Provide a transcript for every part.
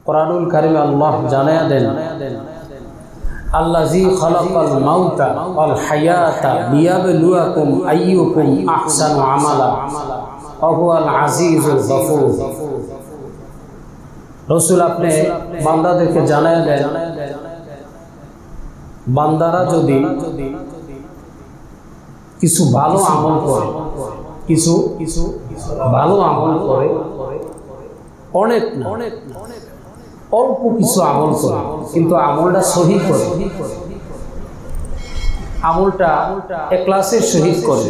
কুরআনুল কারীমে আল্লাহ জানায়া দেন আল্লাযী খালাকাল মাউতা ওয়াল হায়াতা লিয়াবলুয়াকুম আইয়ুকুম আহসানু আমালা ওয়া হুয়াল আজিজুল গফুর। রাসূল আপনি বান্দাদেরকে জানায়া দেন বান্দারা যদি কিছু ভালো আমল করে, কিছু ভালো আমল করে, অনেক না অল্প কিছু আমল করে, কিন্তু আমলটা সহি করে, আমলটা ইখলাসের সহিত করে,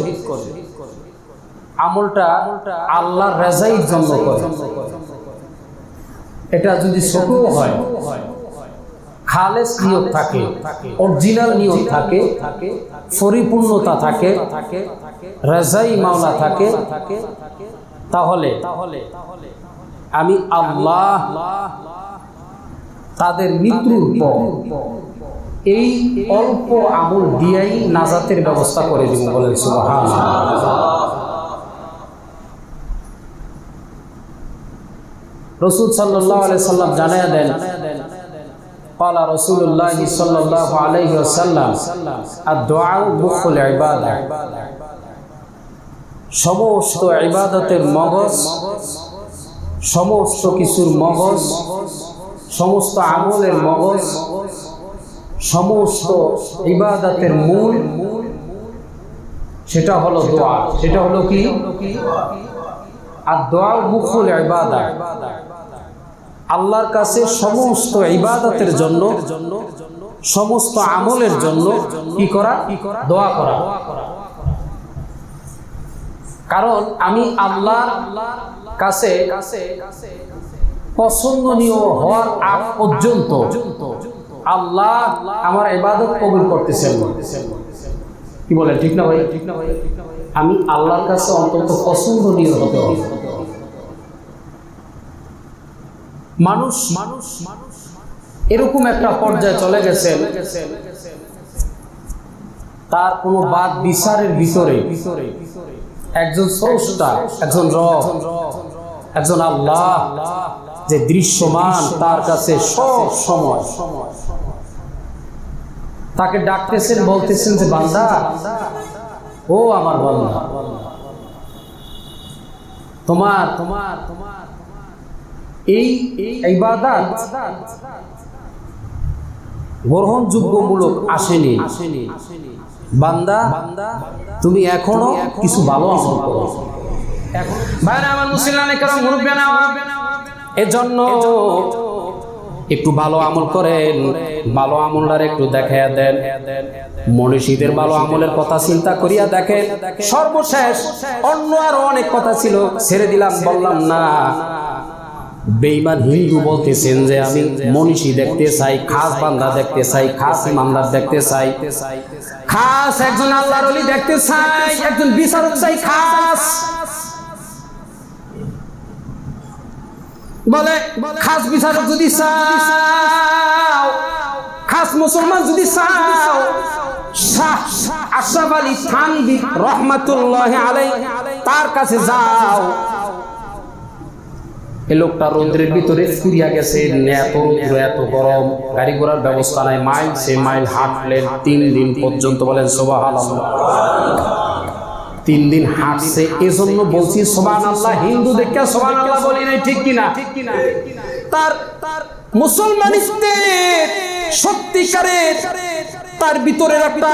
আমলটা আল্লাহর রাজার জন্য করে, এটা যদি ছোটও হয়, খালেস নিয়ত থাকে, অরিজিনাল নিয়ত থাকে, পরিপূর্ণতা থাকে, রাজাই মাওলা থাকে, তাহলে আমি আল্লাহ তাদের মৃত্যুর পর এই অল্প আমল দিয়েই নাজাতের ব্যবস্থা করে দিব। বলেন সুবহানাল্লাহ। রাসূল সাল্লাল্লাহু আলাইহি সাল্লাম জানায়া দেন قال رسول الله صلى الله عليه وسلم الدعاء مخ العبادة। সমস্ত ইবাদতের মগজ, সমস্ত কিছুর মগজ, সমস্ত আমলের মগজ, সমস্ত ইবাদতের মূল সেটা হলো দোয়া। সেটা হলো কি? আর দোয়া মুখুল ইবাদা। আল্লাহর কাছে সমস্ত ইবাদতের জন্য, সমস্ত আমলের জন্য কি করা? দোয়া করা। কারণ আমি আল্লাহর কাছে পছন্দনীয় হওয়ার আগ পর্যন্ত আল্লাহ আমার ইবাদত কবুল করতেছেন। কি বলেন? ঠিক না ভাই? আমি আল্লাহর কাছে অন্তত পছন্দনীয় হতে হবে। মানুষ এরকম একটা পর্যায়ে চলে গেছে, তার কোনো বাদ বিচারের ভিতরে একজন স্রষ্টা, একজন রব, একজন আল্লাহ যে দৃশ্যমান তার কাছে সব সময়, তাকে ডাকতেছেন, বলতেছেন যে বান্দা, ও আমার বান্দা, তোমার এই ইবাদত গ্রহণযোগ্যমূলক আসেনি, বান্দা তুমি এখনো কিছু ভালো আমল করো। ভাইরা আমার, মুসলিম کرام মুরব্বিয়ানা, এজন্য একটু ভালো আমল করেন, ভালো আমলটার একটু দেখাইয়া দেন। মনীষীদের ভালো আমলের কথা চিন্তা করিয়া দেখেন। সর্বশেষ অন্য আরো অনেক কথা ছিল, ছেড়ে দিলাম, বললাম না। বেঈমান হিন্দু বলতেছেন যে আমি মনীষী দেখতে চাই, খাস বান্দা দেখতে চাই, খাস ইমানদার দেখতে চাই, খাস একজন আল্লাহর ওলি দেখতে চাই, একজন বিচারক চাই, খাস। বলে খাস বিচারক যদি চাও, খাস মুসলমান যদি চাও, শাহ আশরাফ আলী থানভী রহমাতুল্লাহি আলাইহি তার কাছে যাও। এই লোকটা রৌদ্রের ভিতরে ফুরিয়া গেছে, এত গরম, গাড়ি ঘোড়ার ব্যবস্থা নাই, মাইল সে মাইল হাঁটলেন 3 দিন পর্যন্ত। বলেন সুবহানাল্লাহ। 3 দিন হাঁটছে, এজন্য বলছি সুবহানাল্লাহ। হিন্দু দেখে সুবহানাল্লাহ বলি নাই, ঠিক কিনা? তার মুসলমানিত্বের সত্যিকারের তার ভিতরের একটা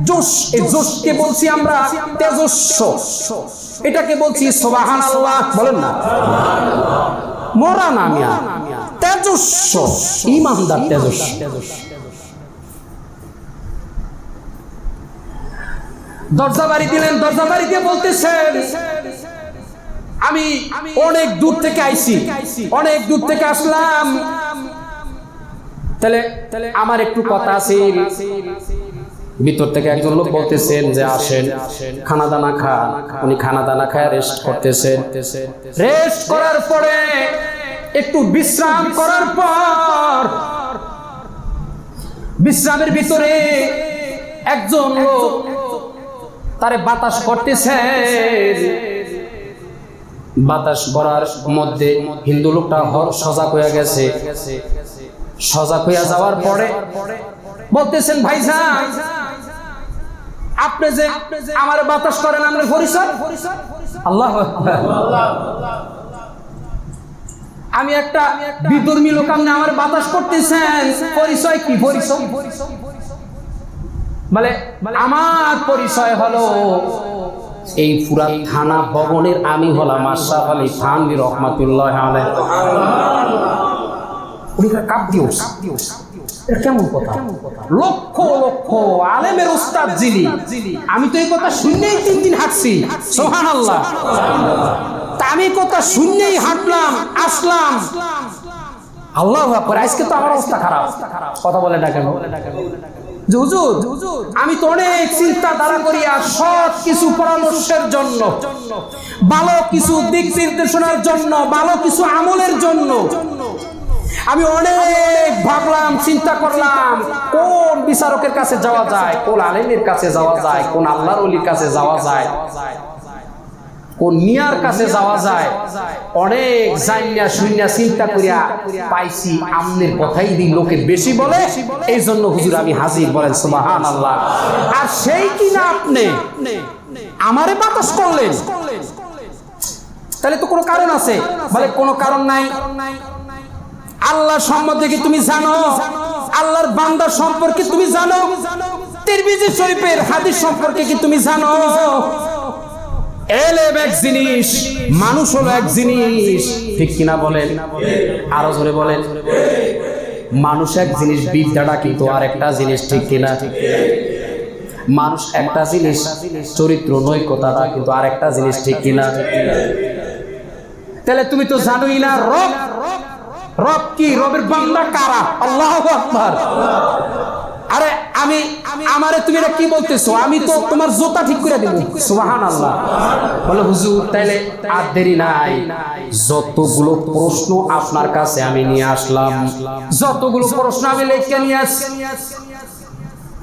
জোশ, এই জোশকে বলছি আমরা তেজস্ব, এটাকে বলছি সুবহানাল্লাহ। বলেন না মোরা না মিয়া, তেজস্ব, ইমানদার তেজস্ব। দরজা বাড়ি দিলেন, দরজা বাড়ি দিয়ে বলতেছেন আমি অনেক দূর থেকে আইছি, অনেক দূর থেকে আসলাম, তাহলে আমার একটু কথা আছে। ভিতর থেকে একজন লোক বলতেছেন যে আসেন, খানা দানা খান। উনি খানা দানা খায় রেস্ট করতেছেন। রেস্ট করার পরে, একটু বিশ্রাম করার পর, বিশ্রামের ভিতরে একজন লোক তারে বাতাস করতেছেন। বাতাস করার মধ্যে হিন্দু লোকটা সজাগ হয়ে গেছে। সজাগ হয়ে যাওয়ার পরে বলতেছেন, ভাইজান আপনি যে আমার বাতাস করেন, আমার পরিচয়? আল্লাহু আকবার। আমি একটা বিধর্মী লোক, আপনি আমার বাতাস করতেছেন, পরিচয় কি? পরিচয় বলে আমার পরিচয় হলো এই পুরা থানা ভবনের আমি হলাম আশরাফ আলী থানভী রহমাতুল্লাহ আলাইহি। উনিরা কাপ দিও, এটা কেমন কথা? লক্ষ লক্ষ আলেমের উস্তাদ যিনি, আমি তো এই কথা শুনলেই 3 দিন হাঁটছি। সুবহানাল্লাহ। তা আমি কথা শুনলেই হাঁটলাম, আসলাম। আল্লাহু আকবার। আজকে তো আমার অবস্থা খারাপ। কথা বলে না কেন? হুজুর আমি তো অনেক চিন্তা ধারা করিয়া সৎ কিছু পরামর্শের জন্য, ভালো কিছু দিক নির্দেশনার জন্য, ভালো কিছু আমলের জন্য আমি অনেক ভাবলাম, চিন্তা করলাম কোন বিচারকের কাছে যাওয়া যায়, কোন আলেমের কাছে যাওয়া যায়, কোন আল্লাহর ওলির কাছে যাওয়া যায়, কোন মিয়ার কাছে যাওয়া যায়। অনেক জানিয়া শুনিয়া চিন্তা করিয়া পাইছি আমনের কথাই দিই লোকে বেশি বলে, এই জন্য হুজুর আমি হাজির। বলেন সুবহানাল্লাহ। আর সেই কিনা আপনি আমারে বাতাস করলেন, তাহলে তো কোনো কারণ আছে। বলে কোনো কারণ নাই। আল্লাহ সম্বন্ধে কি তুমি জানো? আল্লাহর বান্দা সম্পর্কে তুমি জানো? তিরমিজি শরীফের হাদিস সম্পর্কে কি তুমি জানো? এলেম এক জিনিস, মানুষ হলো এক জিনিস, ঠিক কিনা বলেন? আরো জোরে বলেন। মানুষ এক জিনিস, বিদ্যাটা কিন্তু আর একটা জিনিস, ঠিক কিনা? মানুষ একটা জিনিস, চরিত্র নৈকতাটা কিন্তু আর একটা জিনিস, ঠিক কিনা? তাহলে তুমি তো জানোই না রব, রব কি? রবের বান্দা কারা? আল্লাহু আকবার। আরে আমি আমারে তুমি এটা কি বলতেছো? আমি তো তোমার জুতা ঠিক করে দিব। সুবহানাল্লাহ। বলে হুজুর তাইলে আর দেরি নাই, যতগুলো প্রশ্ন আপনার কাছে আমি নিয়ে আসলাম, যতগুলো প্রশ্ন আমি লিখে নিয়ে আসছি,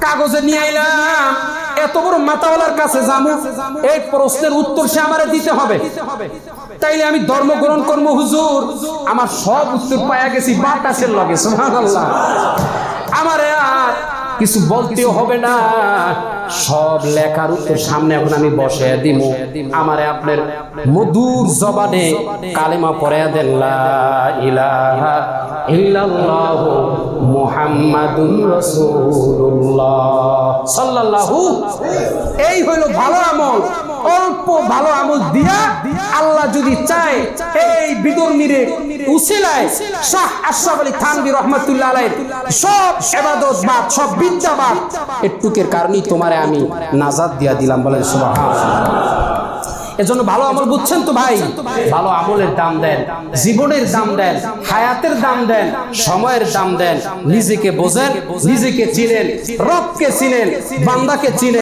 কাগজে নিয়ে আইলাম, এত বড় মাতাওয়ালার কাছে যাবো, এই প্রশ্নের উত্তর সে আমারে দিতে হবে। তাইলে আমি ধর্ম গ্রহণ করবো হুজুর? আমার সব উত্তর পাইয়া গেছি বাতাসের লগে। সুবহানাল্লাহ। আমারে আর কিছু বলতেও হবে না, সব লেখার উত্তর সামনে এখন আমি বসে দিব। আমারে আপনার মধুর জবানে কালেমা পড়ায়া দেন, লা ইলাহা ইল্লাল্লাহু মুহাম্মাদুর রাসূলুল্লাহ সাল্লাল্লাহু। এই হলো ভালো আমল। অল্প ভালো আমল দিয়া আল্লাহ যদি চায়, এই বিধর্মীরে উসিলায় শাহ আশরাফ আলী থানভী রহমাতুল্লাহ আলাইহি সব ইবাদতবাদ, সব বিদ্যাবাদ, এটুকের কারণেই তোমারে আমি নাজাত দিয়া দিলাম। বলেন সুবহানাল্লাহ। এজন্য ভালো আমল বুঝছেন তো ভাই? ভালো আমলের দাম দেন, জীবনের দাম দেন, হায়াতের দাম দেন, সময়ের দাম দেন। নিজেকে বোঝেন, নিজেকে চিনেন, রবকে চিনেন, বান্দাকে চিনেন।